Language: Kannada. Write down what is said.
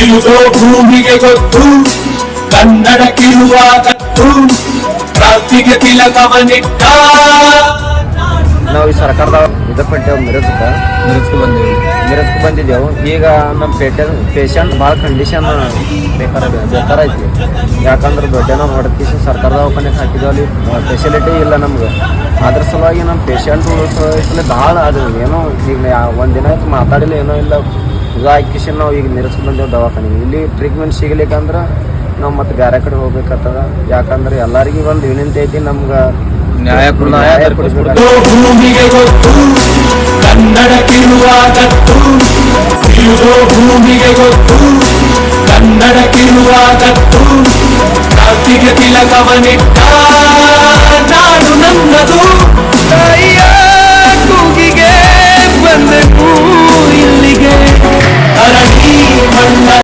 ಇರುವುದೋ ಭೂಮಿಗೆ ಗೊತ್ತು ಕನ್ನಡಕ್ಕಿರುವ ಗತ್ತು ಕ್ರಾಂತಿಗೆ ತಿಲಕವನಿಟ್ಟ. ನಾವು ಈ ಸರ್ಕಾರದ ಇದಕ್ಕೆ ಮಿರಜ್ಗೆ ಬಂದಿದ್ದೆವು. ಈಗ ನಮ್ಮ ಪೇಷಂಟ್ ಭಾಳ ಕಂಡೀಷನ್ ಬೇಕಾರೈತಿ. ಯಾಕಂದ್ರೆ ದೊಡ್ಡನ ಹೊಡೆದ ಸರ್ಕಾರ ದವಾಖಾನೆಗೆ ಹಾಕಿದ್ವಿ, ಅಲ್ಲಿ ಫೆಸಿಲಿಟಿ ಇಲ್ಲ ನಮ್ಗೆ. ಅದ್ರ ಸಲುವಾಗಿ ನಮ್ಮ ಪೇಷಂಟ್ ಉಳಿಸೋದ್ರಲ್ಲಿ ಭಾಳ ಅದು ಏನೋ ಈಗ ಒಂದಿನ ಆಯ್ತು ಮಾತಾಡಿಲ್ಲ, ಏನೋ ಇಲ್ಲ ಹಾಕಿಸಿ ನಾವು ಈಗ ಮಿರಜ್ಗೆ ಬಂದೇವು ದವಾಖಾನೆಗೆ. ಇಲ್ಲಿ ಟ್ರೀಟ್ಮೆಂಟ್ ಸಿಗಲಿಕ್ಕಂದ್ರೆ ನಾವು ಮತ್ತೆ ಬೇರೆ ಕಡೆ ಹೋಗ್ಬೇಕಾಗ್ತದ. ಯಾಕಂದ್ರೆ ಎಲ್ಲರಿಗೂ ಒಂದು ವಿನಂತಿ ಐತಿ, ನಮ್ಗೆ ನ್ಯಾಯ ಕೊಡಿಸ್ಬೇಕು. ಭೂಮಿಗೆ ಗೊತ್ತು ಕನ್ನಡಕ್ಕಿರುವ ಗತ್ತು, ಇರುವುದೋ ಭೂಮಿಗೆ ಗೊತ್ತು ಕನ್ನಡಕ್ಕಿರುವ ಗತ್ತು ಕ್ರಾಂತಿಗೆ ತಿಲಕವನಿಟ್ಟ. ನಾಡು ನನ್ನದು, ತಾಯಿಯ ಕೂಗಿಗೆ ಬಂದೆವು.